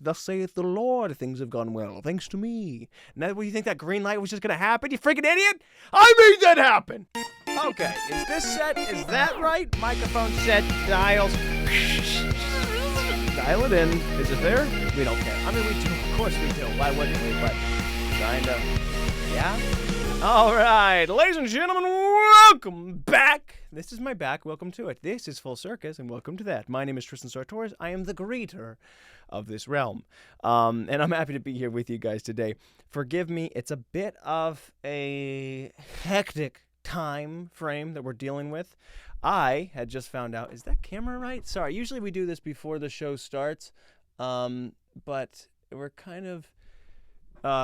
Thus saith the Lord, things have gone well, thanks to me. Now, what, you think that green light was just going to happen, you freaking idiot? I made that happen! Okay, is this set? Is that right? Microphone set, dials. Dial it in. Is it there? We don't care. I mean, we do. Of course we do. Why wouldn't we? But, kinda. Yeah? Alright, ladies and gentlemen, welcome back. This is my back. Welcome to it. This is Full Circus, and welcome to that. My name is Tristan Sartoris. I am the greeter of this realm. And I'm happy to be here with you guys today. Forgive me, it's a bit of a hectic time frame that we're dealing with. I had just found out, is that camera right? Sorry, usually we do this before the show starts, but we're kind of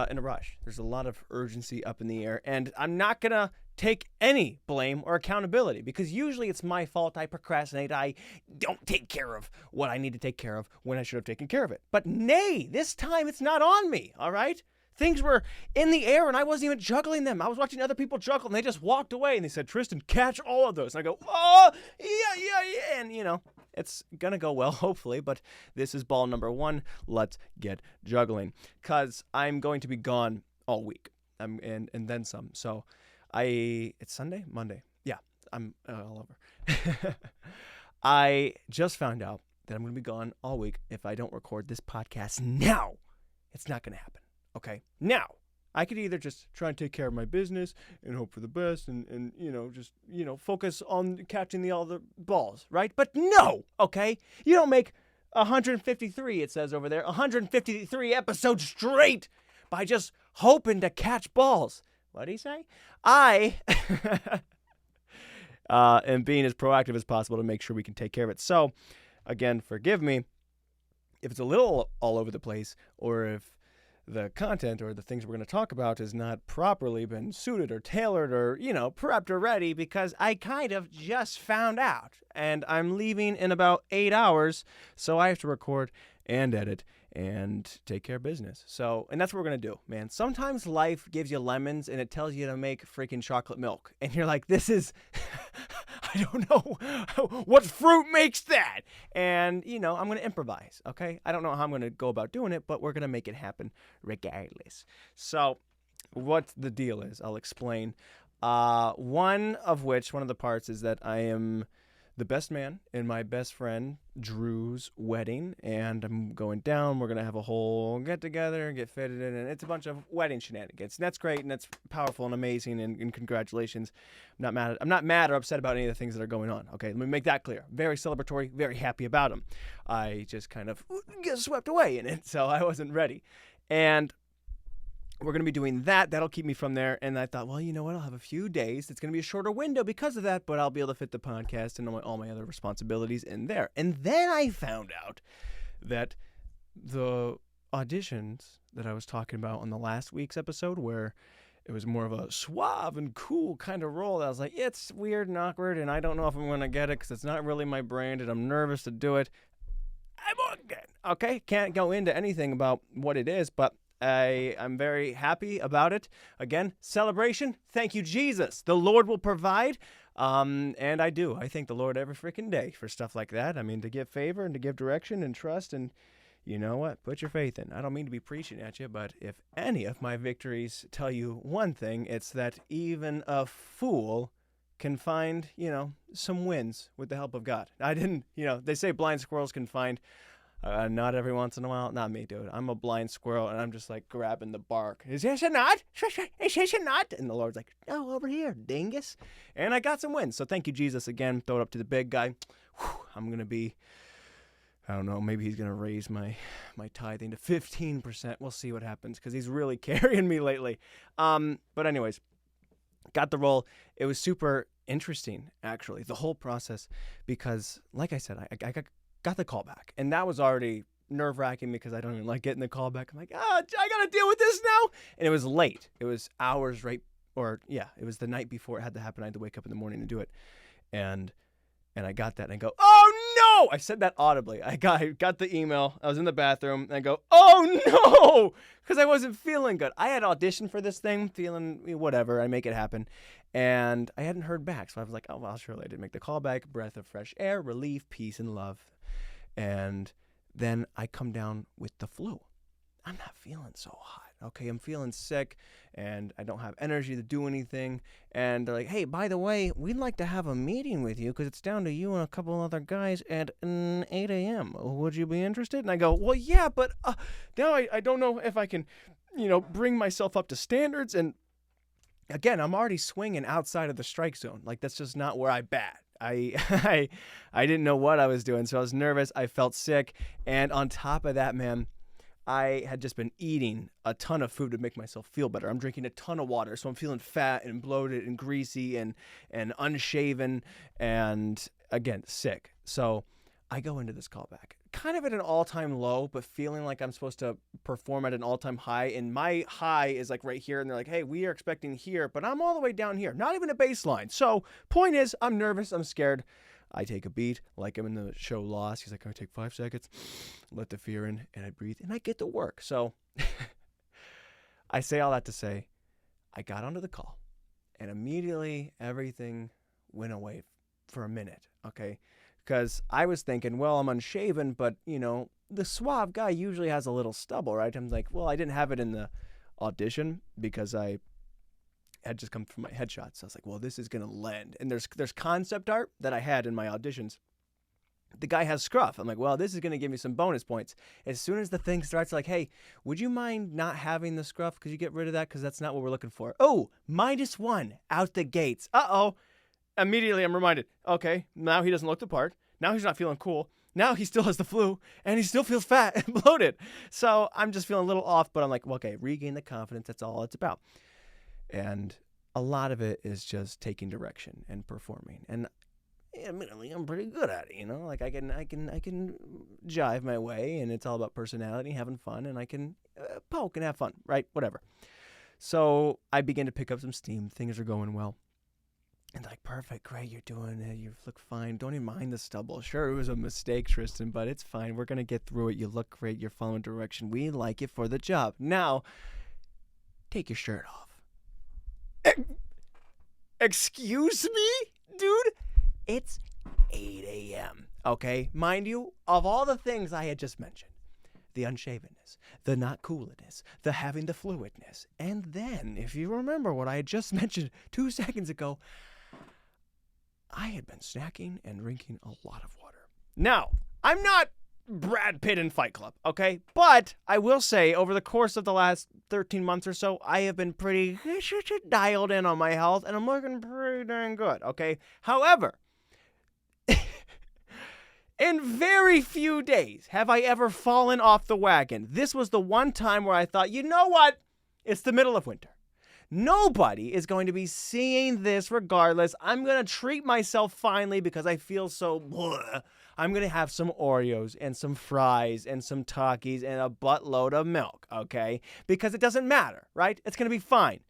in a rush. There's a lot of urgency up in the air, and I'm not going to take any blame or accountability because usually it's my fault. I procrastinate. I don't take care of what I need to take care of when I should have taken care of it. But nay, this time it's not on me, all right? Things were in the air, and I wasn't even juggling them. I was watching other people juggle, and they just walked away, and they said, Tristan, catch all of those. And I go, oh, yeah. And, you know, it's going to go well, hopefully, but this is ball number one. Let's get juggling, because I'm going to be gone all week, and then some. So it's Sunday? Monday. Yeah, I'm all over. I just found out that I'm going to be gone all week if I don't record this podcast now. It's not going to happen. Okay, now, I could either just try and take care of my business and hope for the best and just focus on catching all the balls, right? But no, okay? You don't make 153, it says over there, 153 episodes straight by just hoping to catch balls. What did he say? I am being as proactive as possible to make sure we can take care of it. So, again, forgive me if it's a little all over the place or if the content or the things we're going to talk about has not properly been suited or tailored or, prepped or ready because I kind of just found out and I'm leaving in about 8 hours. So I have to record and edit and take care of business. So, and that's what we're going to do, man. Sometimes life gives you lemons and it tells you to make freaking chocolate milk. And you're like, this is, I don't know what fruit makes that. And, I'm going to improvise, okay? I don't know how I'm going to go about doing it, but we're going to make it happen regardless. So what the deal is, I'll explain. One of the parts is that I am the best man in my best friend Drew's wedding, and I'm going down. We're going to have a whole get-together and get fitted in, and it's a bunch of wedding shenanigans. And that's great, and that's powerful and amazing, and congratulations. I'm not mad or upset about any of the things that are going on, okay? Let me make that clear. Very celebratory, very happy about them. I just kind of get swept away in it, so I wasn't ready. And we're going to be doing that. That'll keep me from there. And I thought, well, you know what? I'll have a few days. It's going to be a shorter window because of that, but I'll be able to fit the podcast and all my other responsibilities in there. And then I found out that the auditions that I was talking about on the last week's episode, where it was more of a suave and cool kind of role, I was like, it's weird and awkward, and I don't know if I'm going to get it because it's not really my brand, and I'm nervous to do it. I won't get it, okay? Can't go into anything about what it is, but I'm very happy about it. Again, celebration. Thank you, Jesus. The Lord will provide. And I do. I thank the Lord every freaking day for stuff like that. I mean, to give favor and to give direction and trust. And you know what? Put your faith in. I don't mean to be preaching at you, but if any of my victories tell you one thing, it's that even a fool can find, some wins with the help of God. They say blind squirrels can find not every once in a while. Not me, dude. I'm a blind squirrel, and I'm just like grabbing the bark. Is this a nut? Is this a nut? And the Lord's like, no, over here, dingus. And I got some wins. So thank you, Jesus, again. Throw it up to the big guy. I'm going to be, I don't know, maybe he's going to raise my tithing to 15%. We'll see what happens because he's really carrying me lately. But anyways, got the role. It was super interesting, actually, the whole process, because like I said, I got the call back, and that was already nerve-wracking because I don't even like getting the call back. I'm like, I gotta deal with this now, and it was late. It was hours it was the night before it had to happen. I had to wake up in the morning to do it, and I got that, and I go, oh no! I said that audibly. I got the email. I was in the bathroom, and I go, oh no! Because I wasn't feeling good. I had auditioned for this thing, feeling whatever. I make it happen. And I hadn't heard back, so I was like, oh, well, surely I didn't make the call back. Breath of fresh air, relief, peace, and love. And then I come down with the flu. I'm not feeling so hot. Okay, I'm feeling sick and I don't have energy to do anything. And they're like, hey, by the way, we'd like to have a meeting with you because it's down to you and a couple other guys at 8 a.m. Would you be interested? And I go, well, yeah, but now I don't know if I can, bring myself up to standards. And again, I'm already swinging outside of the strike zone. Like, that's just not where I bat. I didn't know what I was doing, so I was nervous. I felt sick. And on top of that, man, I had just been eating a ton of food to make myself feel better. I'm drinking a ton of water, so I'm feeling fat and bloated and greasy and unshaven and, again, sick. So I go into this callback kind of at an all-time low, but feeling like I'm supposed to perform at an all-time high. And my high is like right here, and they're like, hey, we are expecting here, but I'm all the way down here, not even a baseline. So point is, I'm nervous, I'm scared. I take a beat, like I'm in the show Lost. He's like, I take 5 seconds, let the fear in, and I breathe, and I get to work. So I say all that to say, I got onto the call, and immediately everything went away for a minute, okay? Because I was thinking, well, I'm unshaven, but, the suave guy usually has a little stubble, right? I'm like, well, I didn't have it in the audition because I had just come from my headshot. So I was like, well, this is going to lend. And there's concept art that I had in my auditions. The guy has scruff. I'm like, well, this is going to give me some bonus points. As soon as the thing starts, like, hey, would you mind not having the scruff? Could you get rid of that? Because that's not what we're looking for. Oh, -1 out the gates. Uh-oh. Immediately I'm reminded, okay, now he doesn't look the part. Now he's not feeling cool. Now he still has the flu, and he still feels fat and bloated. So I'm just feeling a little off, but I'm like, well, okay, regain the confidence. That's all it's about. And a lot of it is just taking direction and performing. And admittedly, I'm pretty good at it, Like I can jive my way, and it's all about personality, having fun, and I can poke and have fun, right? Whatever. So I begin to pick up some steam. Things are going well. And like, perfect, great, you're doing it. You look fine. Don't even mind the stubble. Sure, it was a mistake, Tristan, but it's fine. We're going to get through it. You look great. You're following direction. We like it for the job. Now, take your shirt off. Excuse me, dude? It's 8 a.m., okay? Mind you, of all the things I had just mentioned, the unshavenness, the not cooledness, the having the fluidness, and then, if you remember what I had just mentioned 2 seconds ago, I had been snacking and drinking a lot of water. Now, I'm not Brad Pitt in Fight Club, okay? But I will say, over the course of the last 13 months or so, I have been pretty dialed in on my health, and I'm looking pretty dang good, okay? However, in very few days have I ever fallen off the wagon. This was the one time where I thought, you know what? It's the middle of winter. Nobody is going to be seeing this regardless. I'm going to treat myself finally because I feel so bleh. I'm going to have some Oreos and some fries and some Takis and a buttload of milk, okay? Because it doesn't matter, right? It's going to be fine.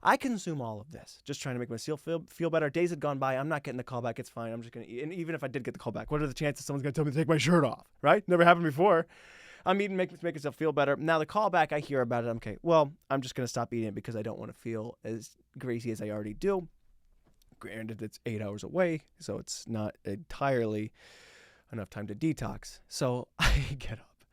I consume all of this, just trying to make myself feel better. Days had gone by. I'm not getting the call back. It's fine. I'm just going to eat. And even if I did get the call back, what are the chances someone's going to tell me to take my shirt off, right? Never happened before. I'm eating to make myself feel better. Now, the callback, I hear about it. I'm okay, well, I'm just going to stop eating it because I don't want to feel as greasy as I already do. Granted, it's 8 hours away, so it's not entirely enough time to detox. So I get up,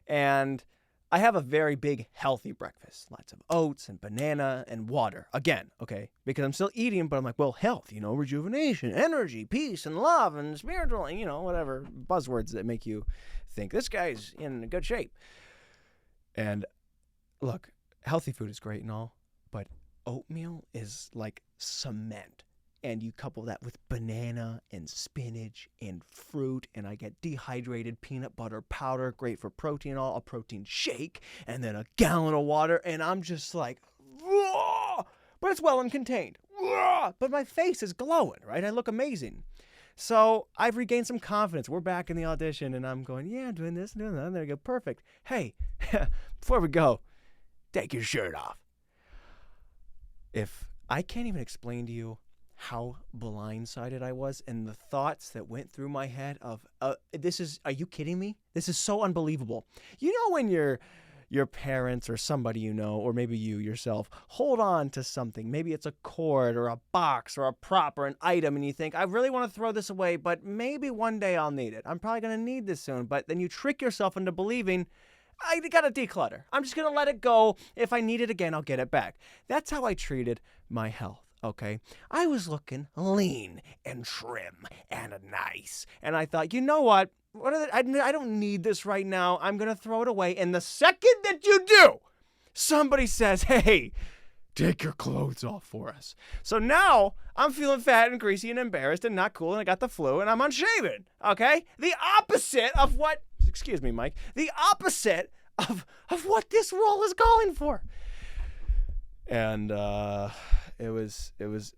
and I have a very big, healthy breakfast. Lots of oats and banana and water. Again, okay, because I'm still eating, but I'm like, well, health, rejuvenation, energy, peace, and love, and spiritual, and, whatever buzzwords that make you think this guy's in good shape. And look, healthy food is great and all, but oatmeal is like cement. And you couple that with banana and spinach and fruit, and I get dehydrated peanut butter powder, great for protein and all, a protein shake, and then a gallon of water, and I'm just like, whoa! But it's well and contained. Whoa! But my face is glowing, right? I look amazing. So I've regained some confidence. We're back in the audition, and I'm going, yeah, I'm doing this and doing that. And there I go, perfect. Hey, before we go, take your shirt off. If I can't even explain to you how blindsided I was and the thoughts that went through my head of, are you kidding me? This is so unbelievable. When you're your parents or somebody you know, or maybe you yourself, hold on to something. Maybe it's a cord or a box or a prop or an item, and you think, I really want to throw this away, but maybe one day I'll need it. I'm probably going to need this soon. But then you trick yourself into believing, I got to declutter. I'm just going to let it go. If I need it again, I'll get it back. That's how I treated my health. Okay, I was looking lean and trim and nice. And I thought, you know what? I don't need this right now. I'm going to throw it away. And the second that you do, somebody says, hey, take your clothes off for us. So now I'm feeling fat and greasy and embarrassed and not cool. And I got the flu and I'm unshaven. Okay, the opposite of what, excuse me, Mike, the opposite of what this role is calling for. And, it was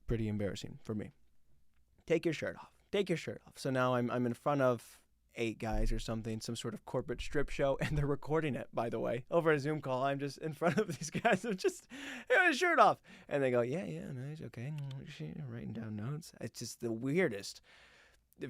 pretty embarrassing for me. Take your shirt off. Take your shirt off. So now I'm in front of 8 guys or something, some sort of corporate strip show, and they're recording it, by the way, over a Zoom call. I'm just in front of these guys. I'm just with a shirt off. And they go, yeah, nice, okay. Writing down notes. It's just the weirdest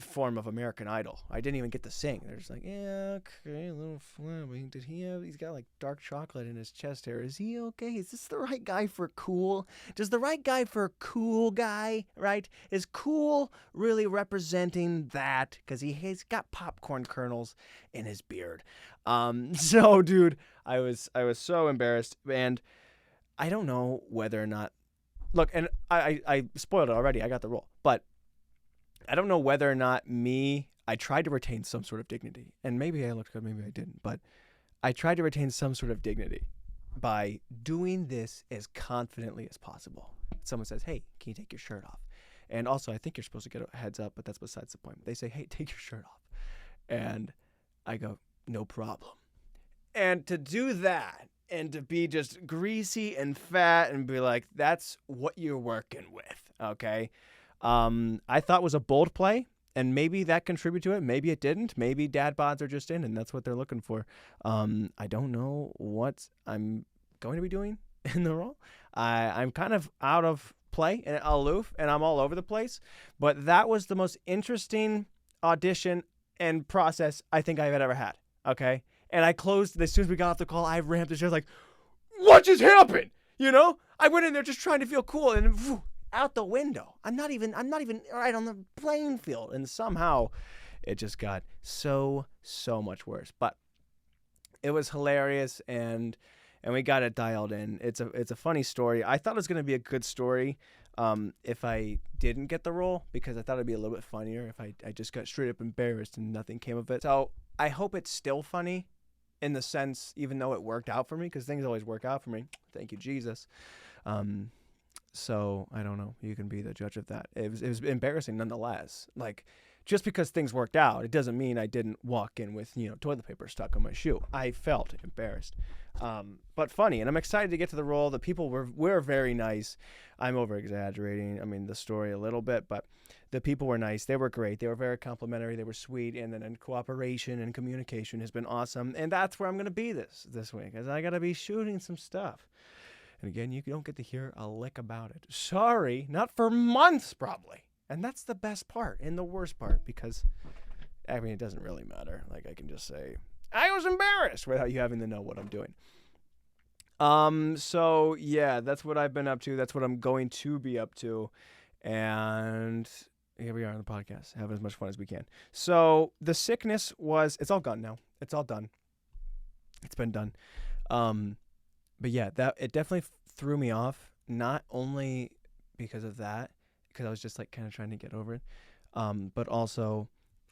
form of American Idol. I didn't even get to sing. They're just like, yeah, okay, a little flabby. He's got like dark chocolate in his chest hair. Is he okay? Is this the right guy for cool? Does the right guy for cool guy, right? Is cool really representing that? Because he's got popcorn kernels in his beard. So dude, I was so embarrassed, and I don't know whether or not, look, and I spoiled it already. I got the role, but I don't know whether or not I tried to retain some sort of dignity, and maybe I looked good, maybe I didn't, but I tried to retain some sort of dignity by doing this as confidently as possible. Someone says, hey, can you take your shirt off? And also, I think you're supposed to get a heads up, but that's besides the point. They say, hey, take your shirt off. And I go, no problem. And to do that, and to be just greasy and fat and be like, that's what you're working with, okay? I thought was a bold play, and maybe that contributed to it. Maybe it didn't. Maybe dad bods are just in, and that's what they're looking for. I don't know what I'm going to be doing in the role. I'm kind of out of play and aloof, and I'm all over the place. But that was the most interesting audition and process I think I've ever had. Okay, and I closed as soon as we got off the call. I ramped the show like, what just happened? You know, I went in there just trying to feel cool, and whew, out the window. I'm not even right on the playing field, and somehow it just got so much worse. But it was hilarious, and we got it dialed in. It's a funny story. I thought it was going to be a good story if I didn't get the role, because I thought it'd be a little bit funnier if I just got straight up embarrassed and nothing came of it. So I hope it's still funny in the sense, even though it worked out for me, because things always work out for me. Thank you, Jesus. So I don't know. You can be the judge of that. It was embarrassing nonetheless. Like, just because things worked out, it doesn't mean I didn't walk in with, toilet paper stuck on my shoe. I felt embarrassed, but funny. And I'm excited to get to the role. The people were very nice. I'm over exaggerating. I mean, the story a little bit, but the people were nice. They were great. They were very complimentary. They were sweet. And then cooperation and communication has been awesome. And that's where I'm going to be this week, because I got to be shooting some stuff. And again, you don't get to hear a lick about it. Sorry, not for months probably. And that's the best part and the worst part, because, I mean, it doesn't really matter. Like, I can just say, I was embarrassed without you having to know what I'm doing. So, yeah, that's what I've been up to. That's what I'm going to be up to. And here we are on the podcast, having as much fun as we can. So, the sickness it's all gone now. It's all done. It's been done. But yeah, it definitely threw me off, not only because of that, because I was just like kind of trying to get over it, but also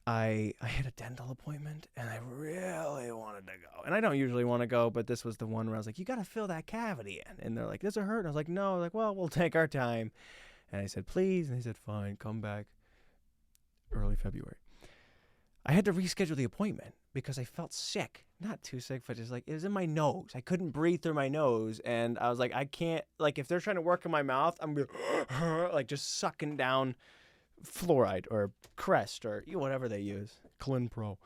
I had a dental appointment and I really wanted to go. And I don't usually want to go, but this was the one where I was like, you got to fill that cavity in. And they're like, does it hurt? And I was like, no. I was like, well, we'll take our time. And I said, please. And they said, fine, come back early February. I had to reschedule the appointment because I felt sick. Not too sick, but just like, it was in my nose. I couldn't breathe through my nose. And I was like, I can't, like, if they're trying to work in my mouth, I'm like just sucking down fluoride or Crest or whatever they use. Clinpro,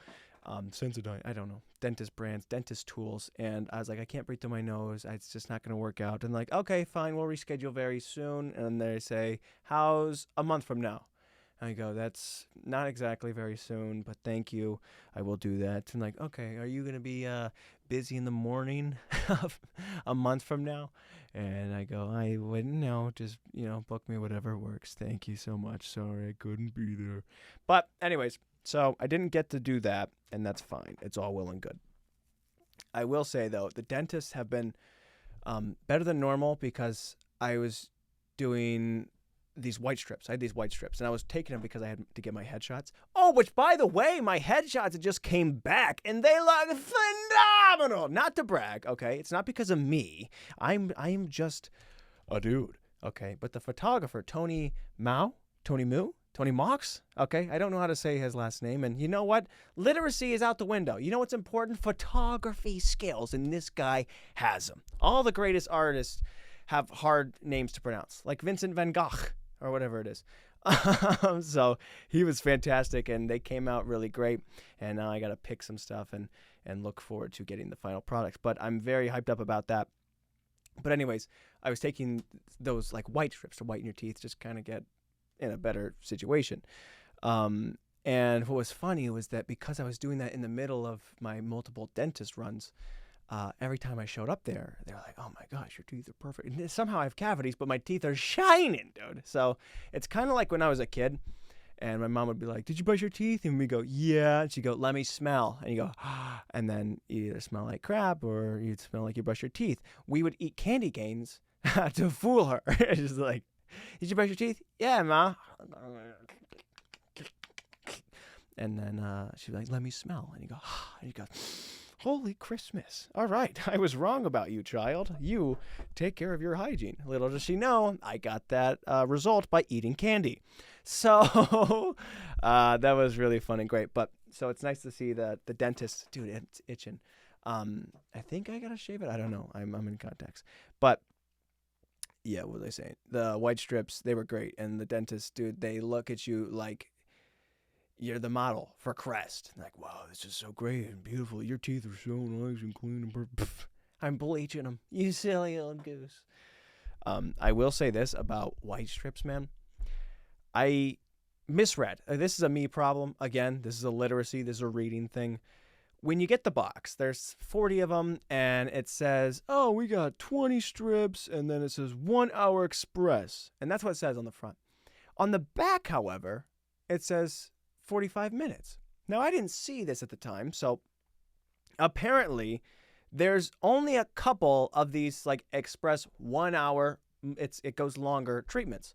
Sensodyne, I don't know. Dentist brands, dentist tools. And I was like, I can't breathe through my nose. It's just not going to work out. And like, okay, fine, we'll reschedule very soon. And they say, how's a month from now? I go, that's not exactly very soon, but thank you. I will do that. And like, okay, are you going to be busy in the morning of a month from now? And I go, I wouldn't know. Just, book me whatever works. Thank you so much. Sorry, I couldn't be there. But anyways, so I didn't get to do that, and that's fine. It's all well and good. I will say, though, the dentists have been better than normal because I was doing these white strips. I had these white strips, and I was taking them because I had to get my headshots. Oh, which, by the way, my headshots just came back, and they look phenomenal. Not to brag, okay? It's not because of me. I'm just a dude, okay? But the photographer, Tony Mox, okay? I don't know how to say his last name, and you know what? Literacy is out the window. You know what's important? Photography skills, and this guy has them. All the greatest artists have hard names to pronounce, like Vincent van Gogh, or whatever it is. So he was fantastic, and they came out really great. And now I got to pick some stuff and look forward to getting the final product. But I'm very hyped up about that. But anyways, I was taking those like white strips to whiten your teeth, just kind of get in a better situation. And what was funny was that because I was doing that in the middle of my multiple dentist runs, every time I showed up there, they were like, oh my gosh, your teeth are perfect. And somehow I have cavities, but my teeth are shining, dude. So it's kind of like when I was a kid and my mom would be like, did you brush your teeth? And we go, yeah. And she'd go, let me smell. And you go, ah. And then you either smell like crap or you'd smell like you brush your teeth. We would eat candy canes to fool her. It's just like, did you brush your teeth? Yeah, Ma. And then she'd be like, let me smell. And you go, ah. And you go, holy Christmas. All right. I was wrong about you, child. You take care of your hygiene. Little does she know, I got that result by eating candy. So that was really fun and great. But so it's nice to see that the dentist, dude, it's itching. I think I got to shave it. I don't know. I'm in contacts. But yeah, what was I saying? The white strips, they were great. And the dentist, dude, they look at you like you're the model for Crest. Like, wow, this is so great and beautiful. Your teeth are so nice and clean and perfect. I'm bleaching them. You silly old goose. I will say this about white strips, man. I misread. This is a me problem. Again, this is a literacy. This is a reading thing. When you get the box, there's 40 of them, and it says, oh, we got 20 strips, and then it says 1 hour express. And that's what it says on the front. On the back, however, it says 45 minutes. Now, I didn't see this at the time, so apparently there's only a couple of these like express 1 hour, it goes longer treatments.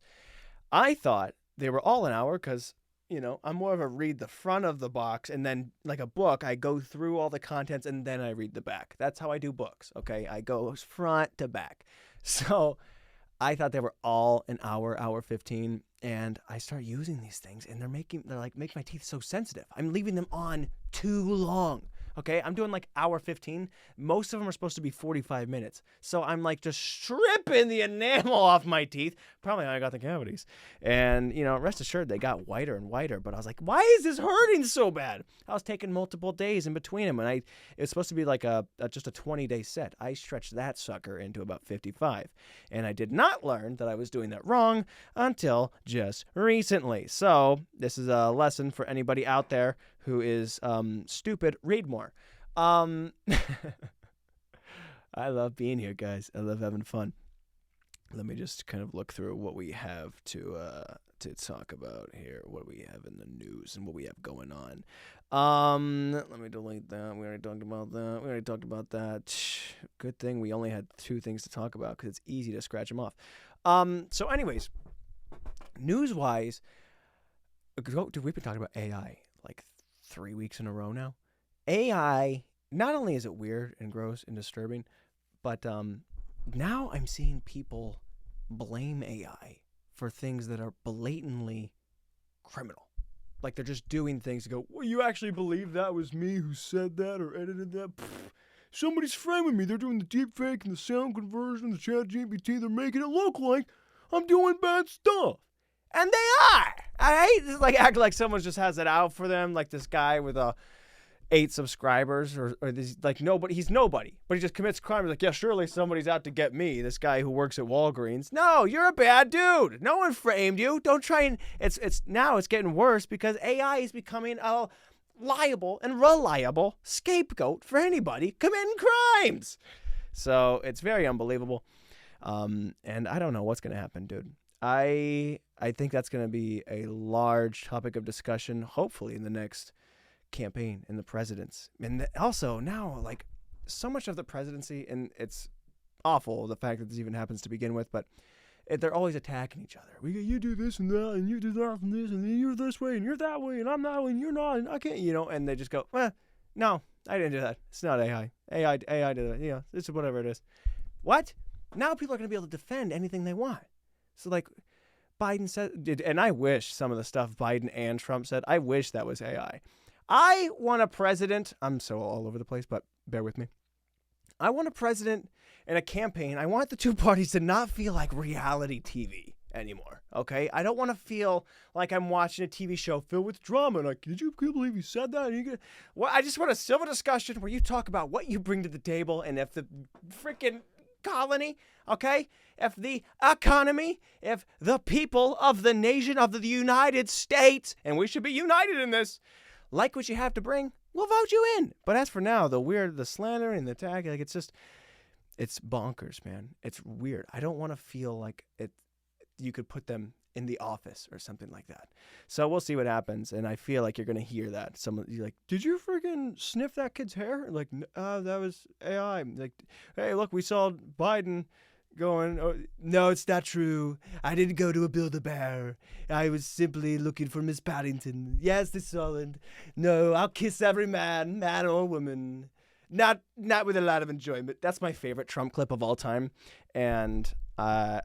I thought they were all an hour because, I'm more of a read the front of the box and then like a book, I go through all the contents and then I read the back. That's how I do books, okay? I go front to back. So I thought they were all an hour, hour 15, and I start using these things, and they're make my teeth so sensitive. I'm leaving them on too long. Okay, I'm doing like hour 15. Most of them are supposed to be 45 minutes. So I'm like just stripping the enamel off my teeth. Probably how I got the cavities. And, rest assured, they got whiter and whiter. But I was like, why is this hurting so bad? I was taking multiple days in between them. And it was supposed to be like just a 20-day set. I stretched that sucker into about 55. And I did not learn that I was doing that wrong until just recently. So this is a lesson for anybody out there who is stupid. Read more. I love being here, guys. I love having fun. Let me just kind of look through what we have to talk about here, what we have in the news and what we have going on. Let me delete that. We already talked about that. Good thing we only had 2 things to talk about because it's easy to scratch them off. So anyways, news-wise, dude, we've been talking about AI like 3 weeks in a row now. AI, not only is it weird and gross and disturbing, but now I'm seeing people blame AI for things that are blatantly criminal. Like they're just doing things to go, well, you actually believe that was me who said that or edited that? Pfft, somebody's framing me. They're doing the deep fake and the sound conversion, the chat GPT. They're making it look like I'm doing bad stuff. And they are. I hate this, act like someone just has it out for them, like this guy with a 8 subscribers or this, like nobody. He's nobody, but he just commits crime. He's like, yeah, surely somebody's out to get me. This guy who works at Walgreens. No, you're a bad dude. No one framed you. Don't try and now it's getting worse because AI is becoming a liable and reliable scapegoat for anybody committing crimes. So it's very unbelievable. And I don't know what's going to happen, dude. I think that's going to be a large topic of discussion, hopefully in the next campaign in the presidents. And also now, like, so much of the presidency, and it's awful the fact that this even happens to begin with, but they're always attacking each other. You do this and that, and you do that and this, and you're this way, and you're that way, and I'm that way, and you're not, and I can't, and they just go, no, I didn't do that. It's not AI. AI did it. It's whatever it is. What? Now people are going to be able to defend anything they want. So, like, Biden said, and I wish some of the stuff Biden and Trump said, I wish that was AI. I want a president. I'm so all over the place, but bear with me. I want a president and a campaign. I want the two parties to not feel like reality TV anymore, okay? I don't want to feel like I'm watching a TV show filled with drama. Like, can't believe you said that? I just want a civil discussion where you talk about what you bring to the table, and if the freaking colony, okay, if the economy, if the people of the nation of the United States, and we should be united in this, like what you have to bring, we'll vote you in. But as for now, the slander and the attack, like, it's bonkers, man. It's weird. I don't want to feel like you could put them in the office or something like that. So we'll see what happens, and I feel like you're going to hear that. You're like, did you freaking sniff that kid's hair? Like, that was AI. Like, hey, look, we saw Biden going, oh, no, it's not true. I didn't go to a Build-A-Bear. I was simply looking for Miss Paddington. Yes, this Solid. No, I'll kiss every man or woman. Not with a lot of enjoyment. That's my favorite Trump clip of all time. And I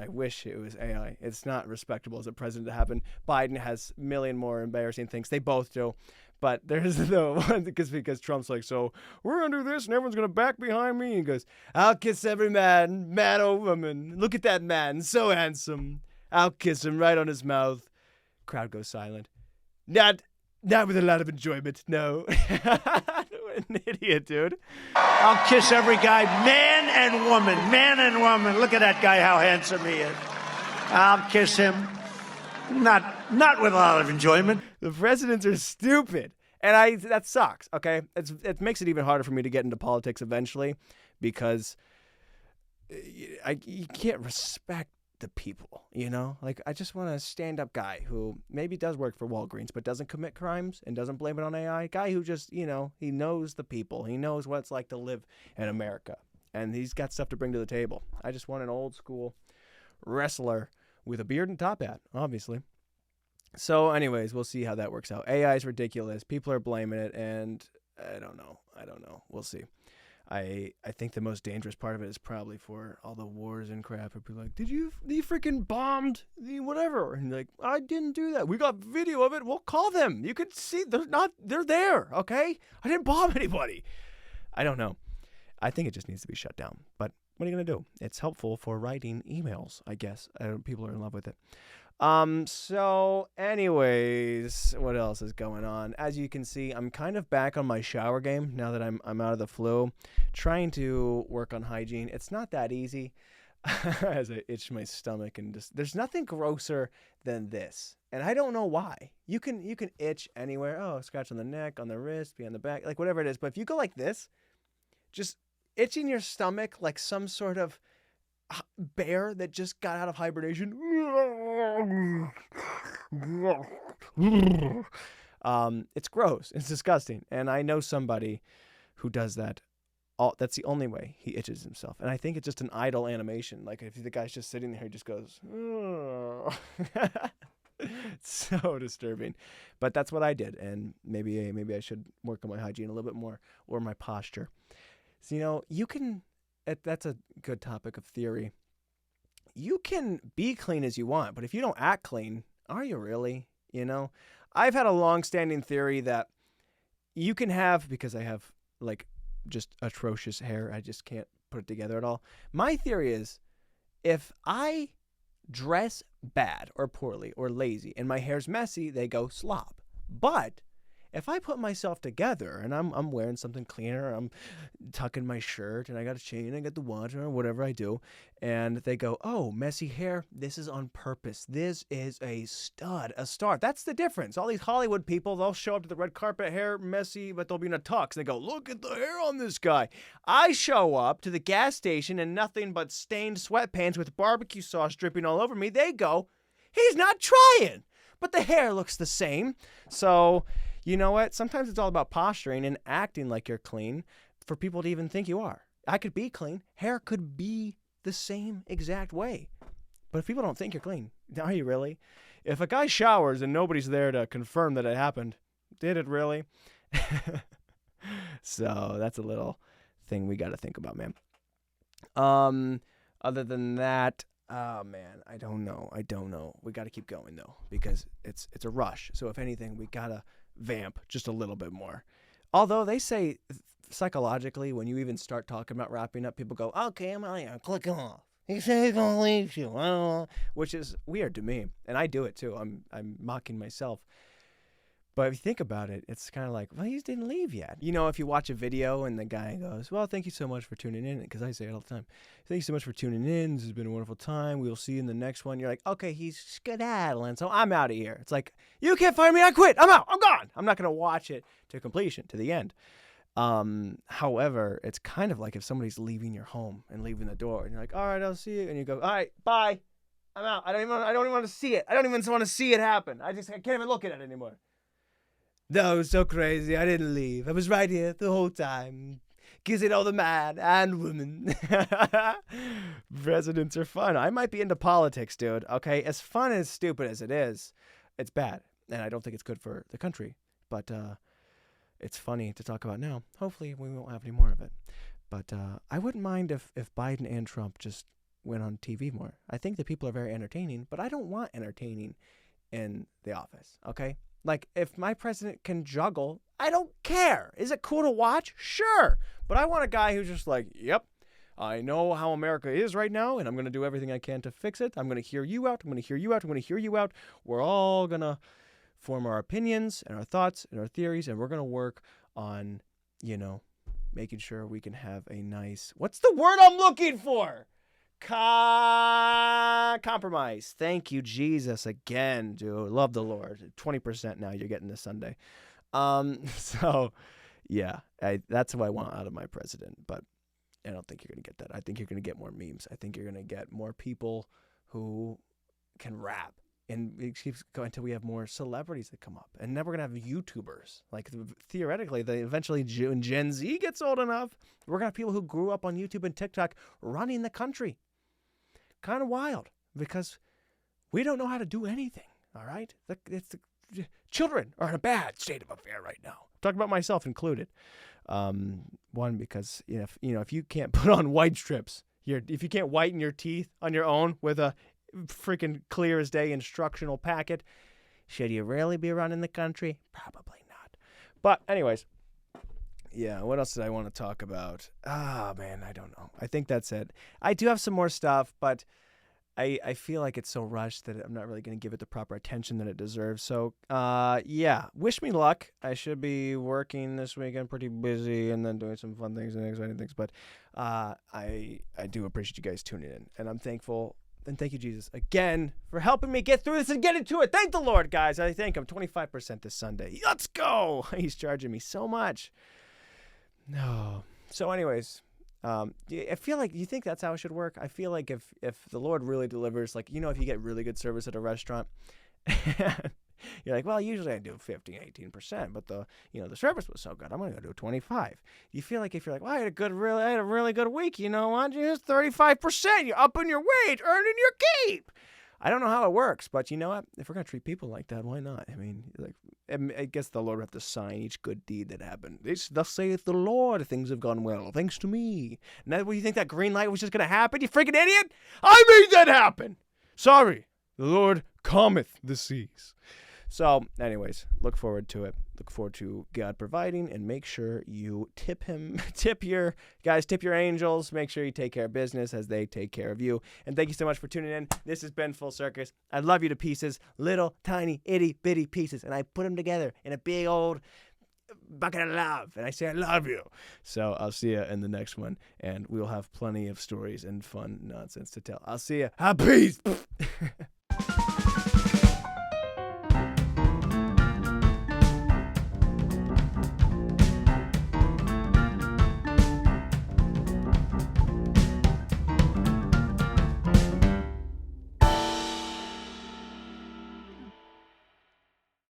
wish it was AI. It's not respectable as a president to happen. Biden has a million more embarrassing things. They both do. But there's the one because Trump's like, so we're going to do this and everyone's going to back behind me. And he goes, I'll kiss every man or woman. Look at that man. So handsome. I'll kiss him right on his mouth. Crowd goes silent. Not with a lot of enjoyment. No. What an idiot, dude. I'll kiss every guy, man and woman. Look at that guy, how handsome he is. I'll kiss him. Not with a lot of enjoyment. The presidents are stupid. And that sucks, okay? It makes it even harder for me to get into politics eventually because you can't respect the people, Like, I just want a stand-up guy who maybe does work for Walgreens but doesn't commit crimes and doesn't blame it on AI. Guy who just, he knows the people. He knows what it's like to live in America. And he's got stuff to bring to the table. I just want an old-school wrestler with a beard and top hat, obviously. So anyways, we'll see how that works out. AI is ridiculous. People are blaming it, and I don't know. We'll see. I think the most dangerous part of it is probably for all the wars and crap. People are like, you freaking bombed the whatever? And you're like, I didn't do that. We got video of it. We'll call them. You can see they're there, okay? I didn't bomb anybody. I don't know. I think it just needs to be shut down. But what are you going to do? It's helpful for writing emails, I guess. People are in love with it. So anyways, what else is going on? As you can see, I'm kind of back on my shower game now that I'm out of the flu, trying to work on hygiene. It's not that easy as I itch my stomach, and just, there's nothing grosser than this. And I don't know why. You can itch anywhere. Oh, scratch on the neck, on the wrist, behind the back, like whatever it is. But if you go like this, just itching your stomach like some sort of bear that just got out of hibernation. It's gross. It's disgusting. And I know somebody who does that. That's the only way he itches himself. And I think it's just an idle animation. Like if the guy's just sitting there, he just goes, It's so disturbing. But that's what I did. And maybe I should work on my hygiene a little bit more, or my posture. So, you can, that's a good topic of theory. You can be clean as you want, but if you don't act clean, are you really? I've had a long-standing theory that you can have, because I have like just atrocious hair, I just can't put it together at all. My theory is, if I dress bad or poorly or lazy and my hair's messy, they go slop. But If I put myself together and I'm wearing something cleaner, I'm tucking my shirt and I got a chain, I got the watch or whatever I do, and they go, oh, messy hair, this is on purpose. This is a stud, a star. That's the difference. All these Hollywood people, they'll show up to the red carpet, hair messy, but they'll be in a tux. And they go, look at the hair on this guy. I show up to the gas station in nothing but stained sweatpants with barbecue sauce dripping all over me. They go, he's not trying. But the hair looks the same. So, you know what? Sometimes it's all about posturing and acting like you're clean for people to even think you are. I could be clean. Hair could be the same exact way. But if people don't think you're clean, are you really? If a guy showers and nobody's there to confirm that it happened, did it really? So that's a little thing we got to think about, man. Other than that, oh man, I don't know. We got to keep going though, because it's a rush. So if anything, we got to vamp just a little bit more. Although they say psychologically, when you even start talking about wrapping up, people go, okay, I'm out here, click off. He said he's going to leave you. I don't know. Which is weird to me. And I do it too. I'm mocking myself. But if you think about it, it's kind of like, well, he didn't leave yet. You know, if you watch a video and the guy goes, well, thank you so much for tuning in. Because I say it all the time. Thank you so much for tuning in. This has been a wonderful time. We'll see you in the next one. You're like, okay, he's skedaddling, so I'm out of here. It's like, you can't fire me. I quit. I'm out. I'm gone. I'm not going to watch it to completion, to the end. However, it's kind of like if somebody's leaving your home and leaving the door. And you're like, all right, I'll see you. And you go, all right, bye. I'm out. I don't even want to see it. I don't even want to see it happen. I can't even look at it anymore. That was so crazy. I didn't leave. I was right here the whole time. Kissing all the man and women. Presidents are fun. I might be into politics, dude. Okay, as fun and as stupid as it is, it's bad. And I don't think it's good for the country. But it's funny to talk about now. Hopefully we won't have any more of it. But I wouldn't mind if Biden and Trump just went on TV more. I think the people are very entertaining, but I don't want entertaining in the office, okay? Like, if my president can juggle, I don't care. Is it cool to watch? Sure. But I want a guy who's just like, yep, I know how America is right now, and I'm going to do everything I can to fix it. I'm going to hear you out. I'm going to hear you out. I'm going to hear you out. We're all going to form our opinions and our thoughts and our theories, and we're going to work on, you know, making sure we can have a nice, what's the word I'm looking for? Compromise. Thank you, Jesus, again, dude. Love the Lord. 20% now you're getting this Sunday. So, yeah, that's what I want out of my president. But I don't think you're going to get that. I think you're going to get more memes. I think you're going to get more people who can rap. And it keeps going until we have more celebrities that come up. And then we're going to have YouTubers. Like, theoretically, eventually when Gen Z gets old enough, we're going to have people who grew up on YouTube and TikTok running the country. Kind of wild, because we don't know how to do anything, all right? Children are in a bad state of affair right now. I'm talking about myself included. One, because if you can't put on white strips, if you can't whiten your teeth on your own with a freaking clear as day instructional packet, should you really be running the country? Probably not. But anyways, yeah, what else did I want to talk about? Man, I don't know. I think that's it. I do have some more stuff, but I feel like it's so rushed that I'm not really going to give it the proper attention that it deserves. So, yeah, wish me luck. I should be working this weekend, pretty busy, and then doing some fun things and exciting things. But I do appreciate you guys tuning in, and I'm thankful. And thank you, Jesus, again, for helping me get through this and get into it. Thank the Lord, guys. I thank him. 25% this Sunday. Let's go. He's charging me so much. No. So anyways, I feel like, you think that's how it should work? I feel like if the Lord really delivers, like, if you get really good service at a restaurant, you're like, well, usually I do 15, 18%, but the service was so good, I'm going to go do 25. You feel like if you're like, well, I had a really good week, you know what? Just 35%. You're upping your wage, earning your keep. I don't know how it works, but you know what? If we're going to treat people like that, why not? I mean, I guess the Lord would have to sign each good deed that happened. Thus saith the Lord, things have gone well, thanks to me. Now, what, you think that green light was just going to happen, you freaking idiot? I made that happen. Sorry, the Lord calmeth the seas. So, anyways, look forward to it. Look forward to God providing, and make sure you tip him. Tip your angels. Make sure you take care of business as they take care of you. And thank you so much for tuning in. This has been Full Circus. I love you to pieces, little tiny itty bitty pieces, and I put them together in a big old bucket of love, and I say I love you. So I'll see you in the next one, and we'll have plenty of stories and fun nonsense to tell. I'll see you. Peace.